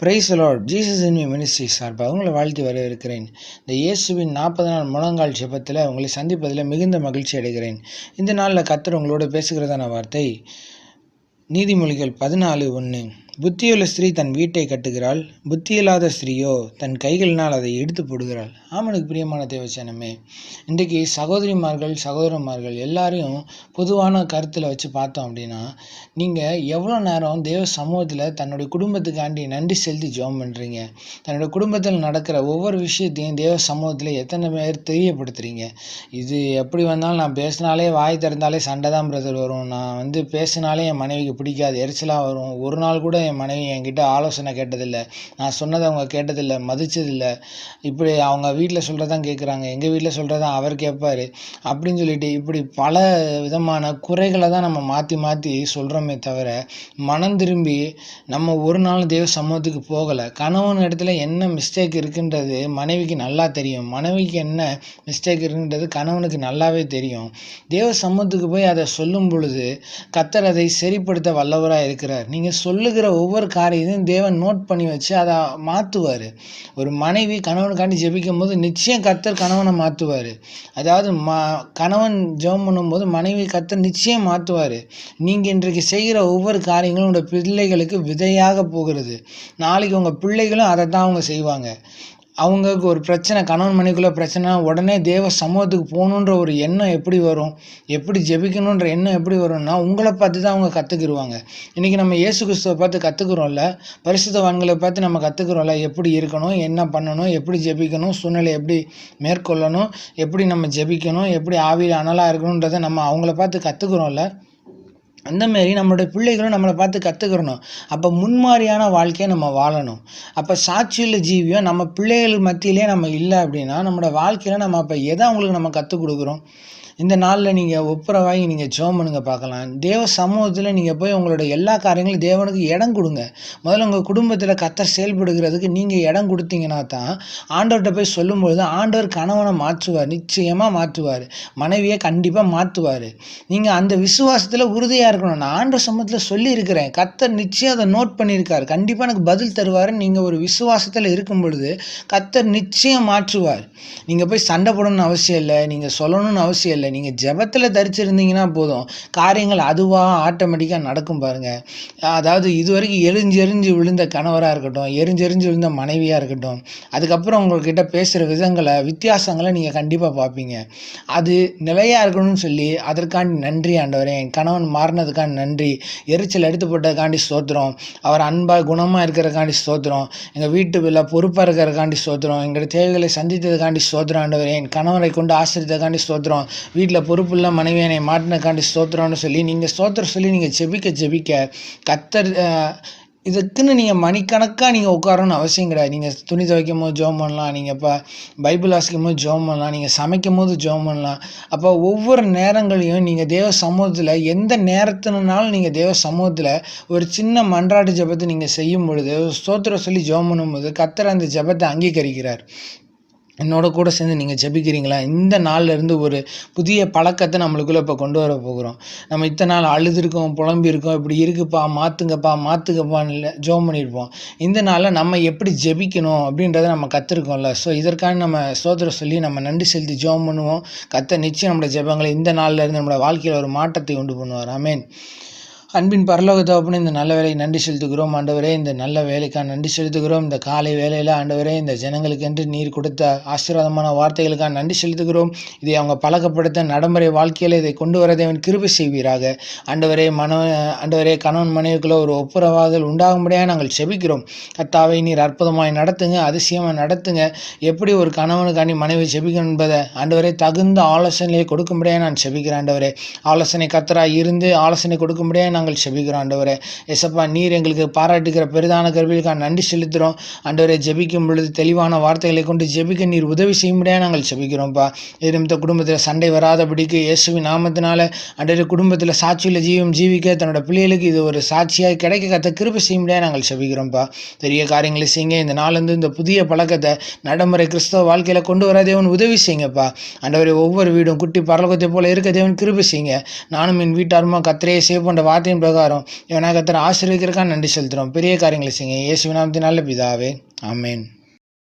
Praise the Lord. Jesus in me ministry சார்பாக உங்களை வாழ்த்தி வரவேற்கிறேன். இந்த இயேசுவின் 40 நாள் முழங்கால் ஜெபத்தில் உங்களை சந்திப்பதில் மிகுந்த மகிழ்ச்சி அடைகிறேன். இந்த நாளில் கர்த்தர் உங்களோட பேசுகிறதான வார்த்தை நீதிமொழிகள் 14:1. புத்தியுள்ள ஸ்திரீ தன் வீட்டை கட்டுகிறாள், புத்தியில்லாத ஸ்திரீயோ தன் கைகளினால் அதை எடுத்து போடுகிறாள். ஆமனுக்கு பிரியமான தேவச்சனமே, இன்றைக்கு சகோதரிமார்கள் சகோதரன்மார்கள் எல்லாரையும் பொதுவான கருத்தில் வச்சு பார்த்தோம் அப்படின்னா, நீங்கள் எவ்வளோ நேரம் தேவ சமூகத்தில் தன்னுடைய குடும்பத்துக்காண்டி நன்றி செலுத்தி ஜெபம் பண்ணுறீங்க? தன்னுடைய குடும்பத்தில் நடக்கிற ஒவ்வொரு விஷயத்தையும் தேவ சமூகத்தில் எத்தனை பேர் தெரியப்படுத்துகிறீங்க? இது எப்படி வந்தாலும் நான் பேசினாலே வாய் திறந்தாலே சண்டை தான் பிரதர் வரும், நான் பேசினாலே என் மனைவிக்கு பிடிக்காது, எரிச்சலாக வரும், ஒரு நாள் கூட என் மனைவி என்கிட்ட ஆலோசனை கேட்டதில்லை, நான் சொன்னதை அவங்க கேட்டதில்லை, மதிச்சதில்லை, இப்படி அவங்க வீட்டில் சொல்கிறதான் கேட்குறாங்க, எங்கள் வீட்டில் சொல்கிறதான் அவர் கேட்பார் அப்படின்னு சொல்லிட்டு இப்படி பல விதமான குறைகளை தான் நம்ம மாற்றி மாற்றி சொல்கிறோமே தவிர, மனம் திரும்பி நம்ம ஒரு நாள் தேவ சமூகத்துக்கு போகலை. கணவன் இடத்துல என்ன மிஸ்டேக் இருக்குன்றது மனைவிக்கு நல்லா தெரியும், மனைவிக்கு என்ன மிஸ்டேக் இருக்குன்றது கணவனுக்கு நல்லாவே தெரியும். தேவ சமூகத்துக்கு போய் அதை சொல்லும் பொழுது கர்த்தர் அதை சரிப்படுத்த வல்லவராக இருக்கிறார். நீங்கள் சொல்லுகிற ஒவ்வொரு காரியத்தையும் தேவன் நோட் பண்ணி வச்சு அதை மாற்றுவார். ஒரு மனைவி கணவனுக்காண்டி ஜெபிக்கும் போது நிச்சயம் கர்த்தர் கணவனை மாற்றுவார். அதாவது கணவன் ஜெபம் பண்ணும்போது மனைவி கர்த்தர் நிச்சயம் மாற்றுவார். நீங்கள் இன்றைக்கு செய்கிற ஒவ்வொரு காரியங்களும் உங்களோட பிள்ளைகளுக்கு விதையாக போகிறது. நாளைக்கு உங்கள் பிள்ளைகளும் அதை தான் அவங்க செய்வாங்க. அவங்களுக்கு ஒரு பிரச்சனை, கணவன் மனைவிக்குள்ள பிரச்சனை, உடனே தேவ சமூகத்துக்கு போகணுன்ற ஒரு எண்ணம் எப்படி வரும்? எப்படி ஜெபிக்கணுன்ற எண்ணம் எப்படி வரும்னா, உங்களை பார்த்து தான் அவங்க கற்றுக்கிடுவாங்க. இன்றைக்கி நம்ம இயேசு கிறிஸ்துவை பார்த்து கற்றுக்குறோம்ல, பரிசுத்தவான்களை பார்த்து நம்ம கற்றுக்குறோம்ல, எப்படி இருக்கணும், என்ன பண்ணணும், எப்படி ஜெபிக்கணும், சூழ்நிலை எப்படி மேற்கொள்ளணும், எப்படி நம்ம ஜெபிக்கணும், எப்படி ஆவியில் அனலாக இருக்கணுன்றதை நம்ம அவங்கள பார்த்து கற்றுக்குறோம்ல. அந்தமாரி நம்மளுடைய பிள்ளைகளும் நம்மளை பார்த்து கற்றுக்கிறணும். அப்போ முன்மாதிரியான வாழ்க்கையை நம்ம வாழணும். அப்போ சாட்சியுள்ள ஜீவியம் நம்ம பிள்ளைகள் மத்தியிலே நம்ம இல்லை அப்படின்னா, நம்மளோட வாழ்க்கையில் நம்ம அப்போ எதை அவங்களுக்கு நம்ம கற்றுக் கொடுக்குறோம்? இந்த நாளில் நீங்கள் ஒப்புரவாகி நீங்கள் ஜெபம் பண்ணுங்க பார்க்கலாம். தேவ சமூகத்தில் நீங்கள் போய் உங்களோட எல்லா காரியங்களும் தேவனுக்கு இடம் கொடுங்க. முதல்ல உங்கள் குடும்பத்தில் கர்த்தர் செயல்படுகிறதுக்கு நீங்கள் இடம் கொடுத்தீங்கன்னா தான் ஆண்டவர்கிட்ட போய் சொல்லும்பொழுது ஆண்டவர் கணவனை மாற்றுவார், நிச்சயமாக மாற்றுவார், மனைவியை கண்டிப்பாக மாற்றுவார். நீங்கள் அந்த விசுவாசத்தில் உறுதியாக இருக்கணும். நான் ஆண்டவர் சமூகத்தில் சொல்லியிருக்கிறேன், கர்த்தர் நிச்சயம் அதை நோட் பண்ணியிருக்கார், கண்டிப்பாக எனக்கு பதில் தருவார். நீங்கள் ஒரு விசுவாசத்தில் இருக்கும் பொழுது கர்த்தர் நிச்சயம் மாற்றுவார். நீங்கள் போய் சண்டை போடணும்னு அவசியம் இல்லை, நீங்கள் சொல்லணும்னு அவசியம் இல்லை. நீங்கள் ஜெபத்தில் தரிச்சிருந்தீங்கன்னா போதும், காரியங்கள் அதுவாக ஆட்டோமேட்டிக்காக நடக்கும் பாருங்கள். அதாவது இதுவரைக்கும் எரிஞ்செறிஞ்சு விழுந்த கணவராக இருக்கட்டும், எரிஞ்செறிஞ்சு விழுந்த மனைவியாக இருக்கட்டும், அதுக்கப்புறம் உங்கள்கிட்ட பேசுகிற வித்தியாசங்களை நீங்கள் கண்டிப்பாக பார்ப்பீங்க. அது நிலையாக இருக்கணும்னு சொல்லி அதற்காண்டி நன்றி ஆண்டவரே, என் கணவன் மாறினதுக்காண்டி நன்றி, எரிச்சல் எடுத்து போட்டதுக்காண்டி ஸ்தோத்திரம், அவர் அன்பாக குணமாக இருக்கிறதுக்காண்டி ஸ்தோத்திரம், எங்கள் வீட்டுக்குள்ள பொறுப்பாக இருக்கிறதுக்காண்டி ஸ்தோத்திரம், எங்களோட தேவைகளை சந்தித்ததுக்காண்டி ஸ்தோத்திரம் ஆண்டவரே, என் கணவரை கொண்டு ஆசிரியத்துக்காண்டி ஸ்தோத்திரம், வீட்டில் பொறுப்புள்ள மனைவியனை மாட்டினக்காண்டி ஸ்தோத்திரம்னு சொல்லி நீங்கள் ஸ்தோத்திரம் சொல்லி நீங்கள் ஜெபிக்க கர்த்தர் இதுக்குன்னு நீங்கள் மணிக்கணக்காக நீங்கள் உட்காரணும்னு அவசியம் கிடையாது. நீங்கள் துணி துவைக்கும் போது ஜெபம் பண்ணலாம், நீங்கள் இப்போ பைபிள் வாசிக்கும் போது ஜெபம் பண்ணலாம், நீங்கள் சமைக்கும் போது ஜெபம் பண்ணலாம். அப்போ ஒவ்வொரு நேரங்களையும் நீங்கள் தேவ சமூகத்தில் எந்த நேரத்தினாலும் நீங்கள் தேவ சமூகத்தில் ஒரு சின்ன மன்றாட்டு ஜெபத்தை நீங்கள் செய்யும் பொழுது, ஸ்தோத்திரம் சொல்லி ஜெபம் பண்ணும்போது கர்த்தர் அந்த ஜெபத்தை அங்கீகரிக்கிறார். என்னோட கூட சேர்ந்து நீங்கள் ஜெபிக்கிறீங்களா? இந்த நாள்லேருந்து ஒரு புதிய பழக்கத்தை நம்மளுக்குள்ளே இப்போ கொண்டு வர போகிறோம். நம்ம இத்தனை நாள் அழுதுருக்கோம், புலம்பியிருக்கோம், இப்படி இருக்குப்பா மாற்றுங்கப்பான்னு இல்லை ஜெபம் பண்ணியிருப்போம். இந்த நாளில் நம்ம எப்படி ஜெபிக்கணும் அப்படின்றத நம்ம கற்றுருக்கோம்ல. ஸோ இதற்கான நம்ம ஸ்தோத்திரம் சொல்லி நம்ம நன்றி செலுத்தி ஜெபம் பண்ணுவோம். கர்த்தர் நிச்சயம் நம்மளோட ஜெபங்களை இந்த நாள்லேருந்து நம்மளோட வாழ்க்கையில் ஒரு மாற்றத்தை கொண்டு பண்ணுவார். ஆமென். அன்பின் பரலோக தகப்பனே, இந்த நல்ல வேலையை நன்றி செலுத்துகிறோம் ஆண்டவரே. இந்த நல்ல வேலைக்காக நன்றி செலுத்துகிறோம். இந்த காலை வேலையில் ஆண்டவரே, இந்த ஜனங்களுக்கென்று நீர் கொடுத்த ஆசீர்வாதமான வார்த்தைகளுக்காக நன்றி செலுத்துகிறோம். இதை அவங்க பழக்கப்படுத்த நடைமுறை வாழ்க்கையில் இதை கொண்டு வர தேவன் கிருபை செய்வீராக ஆண்டவரே. ஆண்டவரே, கணவன் மனைவிக்குள்ள ஒரு ஒப்புரவாதல் உண்டாகும்படியாக நாங்கள் செபிக்கிறோம். கர்த்தாவை நீர் அற்புதமாய் நடத்துங்க, அதிசயமாக நடத்துங்க. எப்படி ஒரு கணவனுக்காண்டி மனைவி செபிக்கணும் என்பதை ஆண்டவரே தகுந்த ஆலோசனையை கொடுக்கும்படியாக நான் செபிக்கிறேன் ஆண்டவரே. ஆலோசனை கர்த்தராக இருந்து ஆலோசனை கொடுக்கும்படியாக நாங்கள் செபிக்கிறோம் ஆண்டவரே. எசப்பா, நீர் எங்களுக்கு பாராட்டுகிற பெரிதான கருவிகளுக்காக நன்றி செலுத்துகிறோம் ஆண்டவரே. ஜெபிக்கும் பொழுது தெளிவான வார்த்தைகளை கொண்டு ஜெபிக்க நீர் உதவி செய்யும்படியாக நாங்கள் செபிக்கிறோம்ப்பா. இந்த குடும்பத்தில் சண்டை வராதபடிக்கு இயேசுவின் நாமத்தினால ஆண்டவரே, குடும்பத்தில் சாட்சியில் ஜீவிக்க தன்னோட பிள்ளைகளுக்கு இது ஒரு சாட்சியாக கிடைக்க கத்த கிருபை செய்யும்படியாக நாங்கள் செபிக்கிறோம்ப்பா. பெரிய காரியங்களை செய்யுங்க. இந்த நாளிலிருந்து இந்த புதிய பழக்கத்தை நடைமுறை கிறிஸ்தவ வாழ்க்கையில் கொண்டு வர தேவன் உதவி செய்யுங்கப்பா ஆண்டவரே. ஒவ்வொரு வீடும் குட்டி பரலோகத்தை போல இருக்க தேவன் கிருபை செய்யுங்க. நானும் என் வீட்டாருமா கர்த்தரையே சேவ் பண்ணுற வார்த்தை வார்த்தையின் பிரகாரம் இவனை கர்த்தர் ஆசீர்வதிக்கிறதுக்காக நன்றி செலுத்துகிறோம். பெரிய காரியங்களை செய்யுங்க. இயேசுவின் நாமத்தினால பிதாவே, ஆமென்.